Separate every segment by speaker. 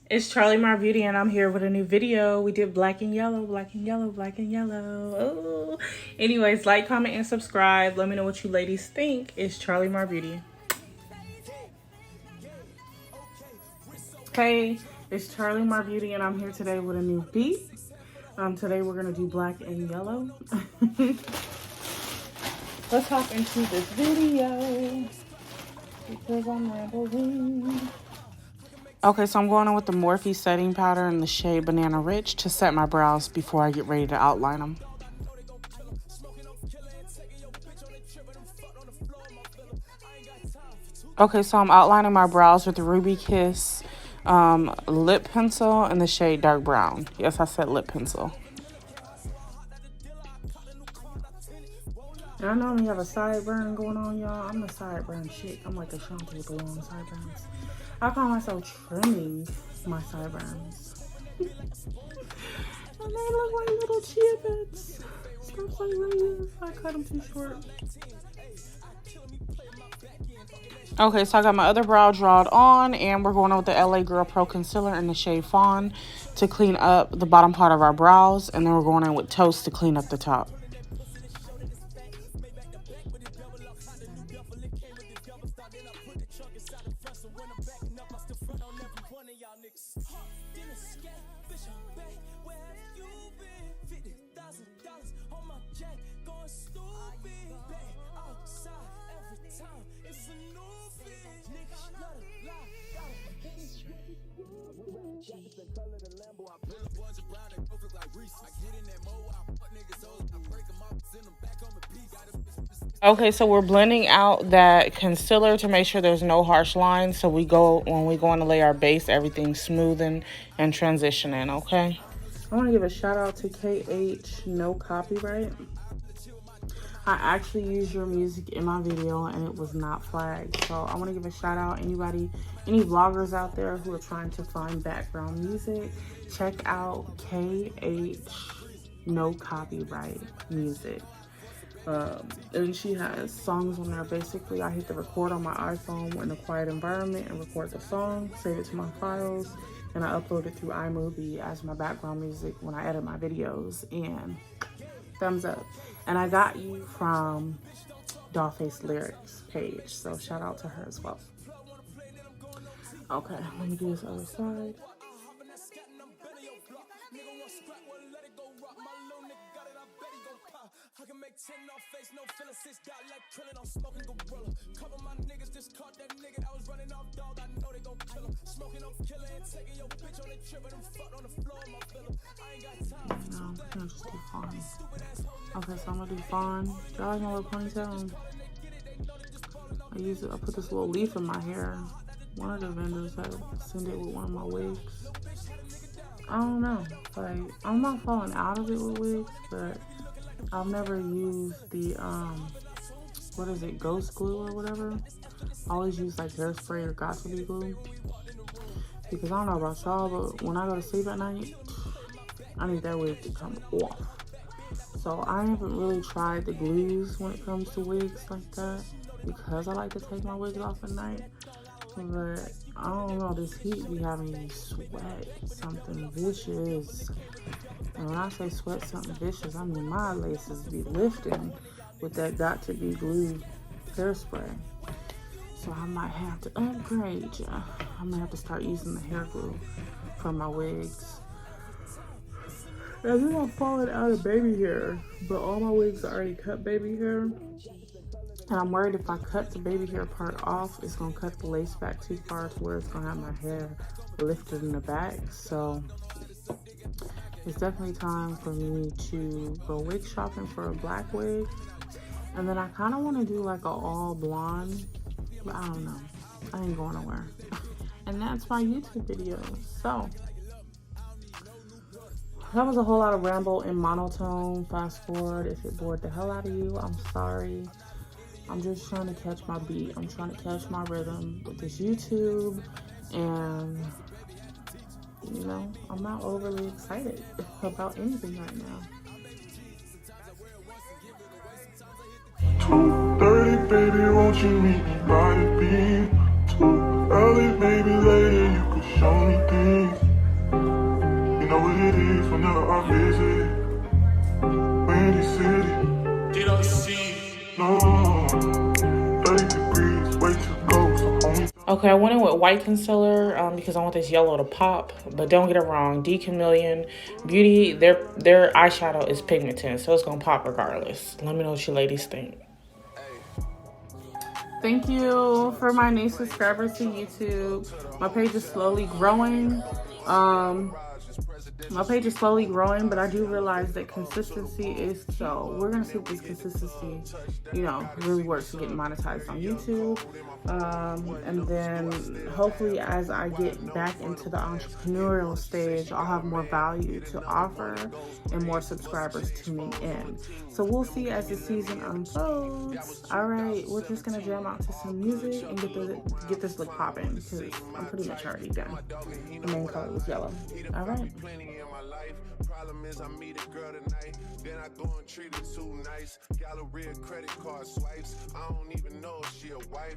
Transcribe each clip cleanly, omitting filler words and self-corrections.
Speaker 1: It's Charlie Mar Beauty, and I'm here with a new video. We did black and yellow, black and yellow, black and yellow. Oh. Anyways, like, comment, and subscribe. Let me know what you ladies think. It's Charlie Mar Beauty. Hey, it's Charlie Mar Beauty, and I'm here today with a new beat. Today we're gonna do black and yellow. Let's hop into this video because I'm rambling. Okay, so I'm going in with the Morphe setting powder in the shade Banana Rich to set my brows before I get ready to outline them. Okay, so I'm outlining my brows with the Ruby Kiss lip pencil in the shade Dark Brown. Yes, I said lip pencil. I normally have a sideburn going on, y'all. I'm the sideburn chick. I'm like a Ashanti with the long sideburns. I call myself trimming my sideburns. And they look like little chia bits. Stuff like right here. I cut them too short. Okay, so I got my other brow drawed on, and we're going on with the LA Girl Pro Concealer in the shade Fawn to clean up the bottom part of our brows, and then we're going in with Toast to clean up the top. Okay, so we're blending out that concealer to make sure there's no harsh lines. So when we go on to lay our base, everything's smoothing and transitioning, okay? I want to give a shout out to KH No Copyright. I actually used your music in my video and it was not flagged. So I want to give a shout out any vloggers out there who are trying to find background music. Check out KH No Copyright Music. And she has songs on there. Basically, I hit the record on my iPhone in a quiet environment and record the song, save it to my files, and I upload it through iMovie as my background music when I edit my videos. And thumbs up. And I got you from Dollface Lyrics page, so shout out to her as well. Okay, let me do this other side. No, I'm gonna just do Fawn. Okay, so I'm gonna do Fawn. Y'all like my little ponytail? I put this little leaf in my hair. One of the vendors had sent it with one of my wigs. I don't know, like, I'm not falling out of it with wigs, but I've never used the, what is it, ghost glue or whatever. I always use like hairspray or Got2b glue. Because I don't know about y'all, but when I go to sleep at night, I need that wig to come off. So I haven't really tried the glues when it comes to wigs like that, because I like to take my wigs off at night. But I don't know, this heat be having you sweat something vicious. And when I say sweat something vicious, I mean my laces be lifting with that Got2b glue hairspray. So I might have to upgrade, yeah. I'm gonna have to start using the hair glue for my wigs. I think I'm falling out of baby hair, but all my wigs are already cut baby hair. And I'm worried if I cut the baby hair part off, it's gonna cut the lace back too far to where it's gonna have my hair lifted in the back. So it's definitely time for me to go wig shopping for a black wig. And then I kind of want to do like a all blonde, but I don't know. I ain't going nowhere. And that's my YouTube video. So that was a whole lot of ramble in monotone. Fast forward. If it bored the hell out of you, I'm sorry. I'm just trying to catch my beat. I'm trying to catch my rhythm with this YouTube. And, you know, I'm not overly excited about anything right now.
Speaker 2: 2:30, baby, won't you meet me by the beam? Too early, baby, later you could show me things. jeans. You know what it is whenever I visit Windy City. No, 30 degrees, way too cold, so only.
Speaker 1: Okay, I went in with white concealer because I want this yellow to pop. But don't get it wrong, D Chameleon Beauty, their eyeshadow is pigmented, so it's gonna pop regardless. Let me know what you ladies think. Thank you for my new subscribers to YouTube. My page is slowly growing. My page is slowly growing, but I do realize that consistency is so. We're gonna see if this consistency, really works to get monetized on YouTube. And then hopefully as I get back into the entrepreneurial stage, I'll have more value to offer and more subscribers tuning in. So we'll see as the season unfolds. All right, we're just gonna jam out to some music and get this look popping because I'm pretty much already done. The main color was yellow. All right.
Speaker 3: Problem is I meet a girl tonight, then I go and treat her too nice. Galleria credit card swipes, I don't even know if she a wife,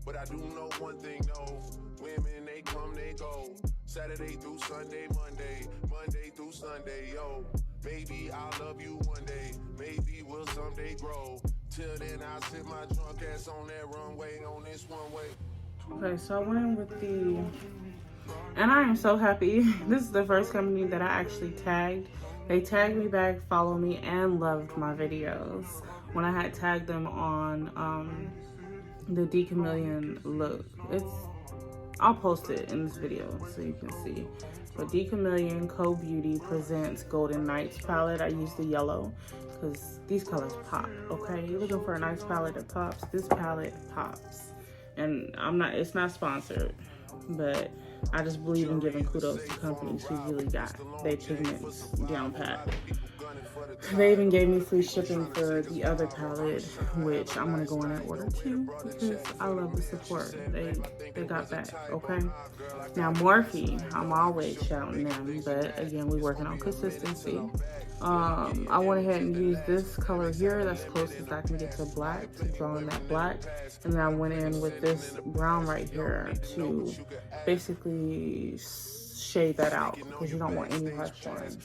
Speaker 3: but I do know one thing, no. Women, they come, they go. Saturday through Sunday, Monday through Sunday, yo. Maybe I'll love you one day, maybe we'll someday grow. Till then I'll sit my drunk ass on that runway, on this one way.
Speaker 1: Okay, so I went in with and I am so happy. This is the first company that I actually tagged. They tagged me back, followed me, and loved my videos. When I had tagged them on the D Chameleon look. I'll post it in this video so you can see. But D Chameleon Co Beauty presents Golden Nights palette. I used the yellow because these colors pop, okay? You're looking for a nice palette that pops. This palette pops. And it's not sponsored, but I just believe in giving kudos to companies who really got their pigments down pat. They even gave me free shipping for the other palette, which I'm gonna go in and order too because I love the support. They got back, okay? Now Morphe, I'm always shouting them, but again, we're working on consistency. I went ahead and used this color here. That's closest I can get to black, to draw in that black. And then I went in with this brown right here to basically shade that out because you don't want any harsh lines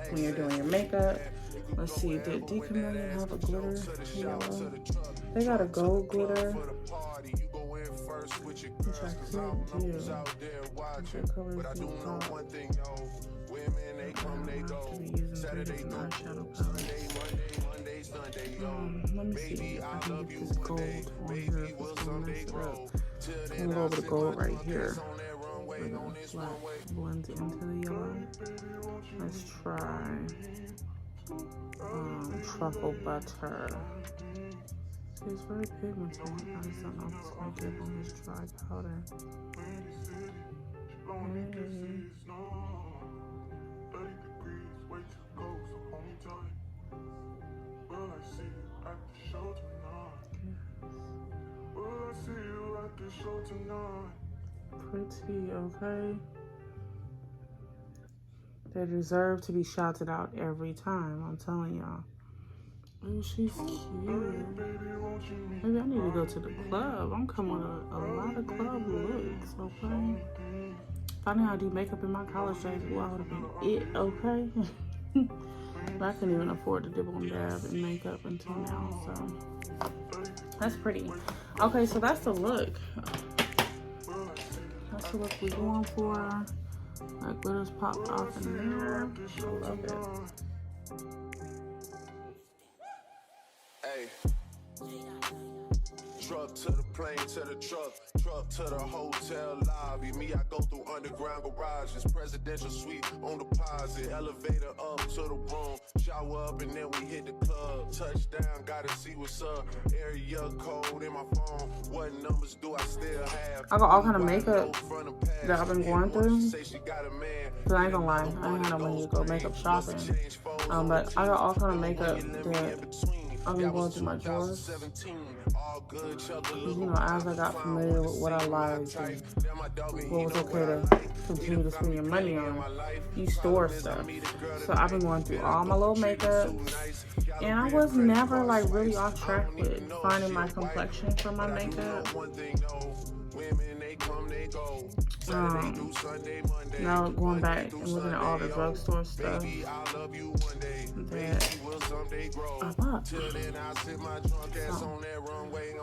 Speaker 1: when you're doing your makeup. Let's see, did D Chameleon have a glitter yellow? They got a gold glitter, which I could do. What color is this top? To be using 3 different eyeshadow palettes. Let me see if I can get this gold on here. If it's gonna mess it up. I'm gonna go over the gold right here. Black blends into the yellow. Let's try truffle butter. It's very pigmented. I just don't know if it's gonna give on this dry powder. Pretty, okay? They deserve to be shouted out every time, I'm telling y'all. Oh, she's cute. Maybe I need to go to the club. I'm coming with a lot of club looks, okay? If I knew how to do makeup in my college days, well, I would have been it, okay? But I couldn't even afford to dibble and dab in makeup until now, so that's pretty. Okay, so that's the look. That's the look we're going for. That glitter's popped off in there. I love it.
Speaker 3: Hey. Truck to the plane, to the truck to the hotel lobby. Me, I go through underground garages, presidential suite on deposit, elevator up to the room, shower up and then we hit the club. Touchdown, gotta see what's up. Area code in my phone. What numbers do I still have?
Speaker 1: I got all kind of makeup that I've been going through. Cause I ain't gonna lie, I ain't had no money to go makeup shopping. But I got all kind of makeup that I've been going through my drawers. You know, as I got familiar with what I liked and what was okay to continue to spend your money on, you store stuff. So I've been going through all my little makeup, and I was never like really off track with finding my complexion for my makeup. Now going back and looking at all the drugstore stuff that I bought. So,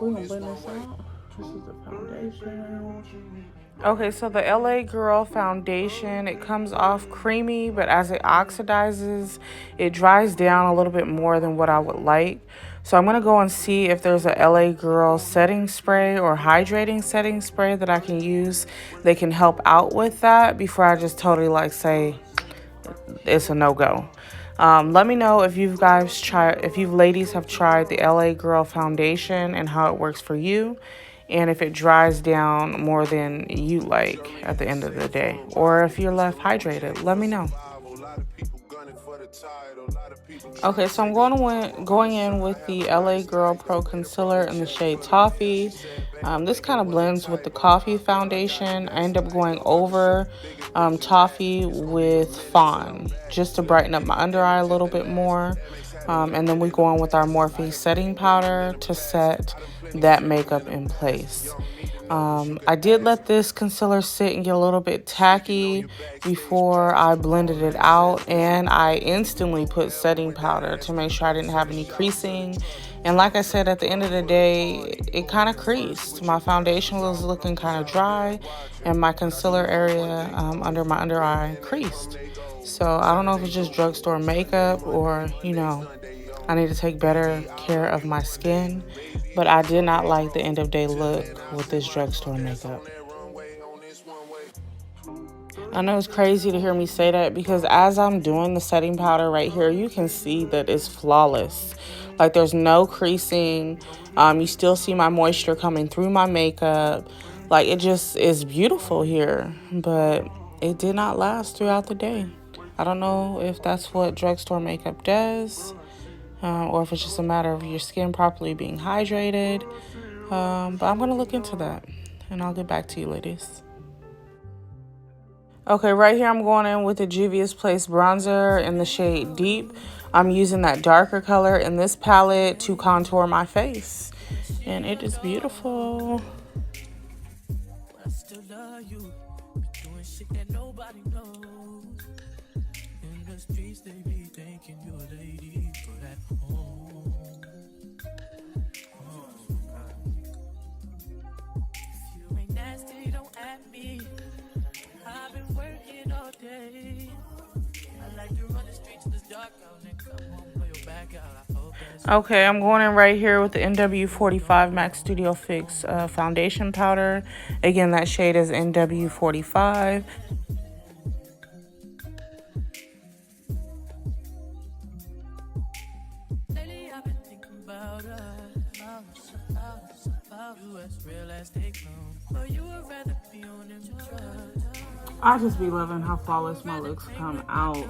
Speaker 1: we're gonna blend this out. This is the foundation. Okay, so the LA Girl foundation, it comes off creamy, but as it oxidizes, it dries down a little bit more than what I would like. So I'm going to go and see if there's a LA Girl setting spray or hydrating setting spray that I can use. They can help out with that before I just totally like say it's a no-go. Let me know if you ladies have tried the LA Girl foundation and how it works for you. And if it dries down more than you like at the end of the day. Or if you're left hydrated, let me know. Okay, so I'm going in with the LA Girl Pro Concealer in the shade Toffee. This kind of blends with the Coffee foundation. I end up going over Toffee with Fawn just to brighten up my under eye a little bit more. And then we go on with our Morphe setting powder to set that makeup in place. I did let this concealer sit and get a little bit tacky before I blended it out, and I instantly put setting powder to make sure I didn't have any creasing. And like I said, at the end of the day, it kind of creased. My foundation was looking kind of dry, and my concealer area under my under eye creased. So I don't know if it's just drugstore makeup or, you know, I need to take better care of my skin, but I did not like the end of day look with this drugstore makeup. I know it's crazy to hear me say that because as I'm doing the setting powder right here, you can see that it's flawless. Like there's no creasing. You still see my moisture coming through my makeup. Like it just is beautiful here, but it did not last throughout the day. I don't know if that's what drugstore makeup does. Or if it's just a matter of your skin properly being hydrated. But I'm going to look into that. And I'll get back to you, ladies. Okay, right here I'm going in with the Juvia's Place bronzer in the shade Deep. I'm using that darker color in this palette to contour my face. And it is beautiful. I still love you. Doing shit that nobody knows. In the streets they be thinking you're a lady. Okay, I'm going in right here with the NW45 MAC Studio Fix foundation powder. Again, that shade is NW45. I just be loving how flawless my looks come out.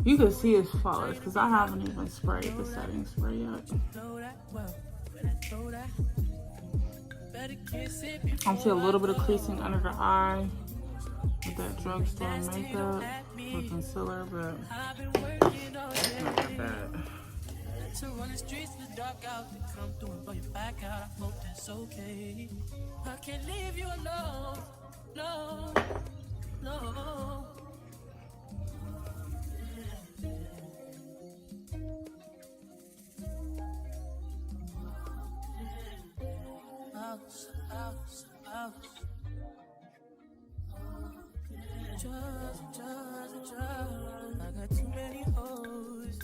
Speaker 1: You can see it's flawless because I haven't even sprayed the setting spray yet. I see a little bit of creasing under the eye with that drugstore makeup for concealer, but it's not that bad. To run the streets in the dark out to come through and blow your back out. I hope that's okay. I can't leave you alone. No, no. I got too many hoes.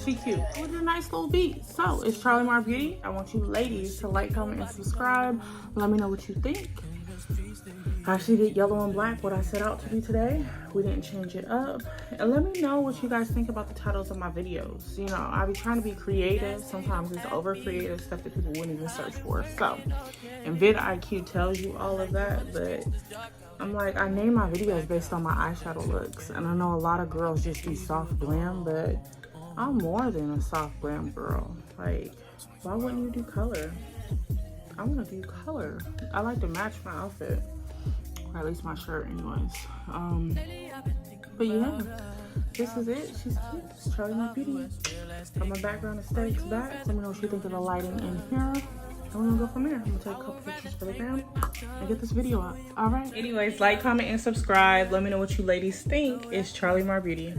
Speaker 1: She cute with a nice little beat. So it's Charlie Mar Beauty. I want you ladies to like, comment, and subscribe. Let me know what you think. I actually did yellow and black, what I set out to do today. We didn't change it up. And let me know what you guys think about the titles of my videos. You know, I be trying to be creative. Sometimes it's over creative stuff that people wouldn't even search for. So, and vidIQ tells you all of that, but I'm like, I name my videos based on my eyeshadow looks. And I know a lot of girls just do soft glam, but I'm more than a soft glam girl. Like, why wouldn't you do color? I want to do color. I like to match my outfit. Or at least my shirt anyways. But yeah, this is it. She's cute. It's Charlie Mar Beauty. Got my background aesthetics back. Let me know what you think of the lighting in here. And we're gonna go from there. I'm gonna take a couple pictures for the gram and get this video out. All right. Anyways, like, comment, and subscribe. Let me know what you ladies think. It's Charlie Mar Beauty.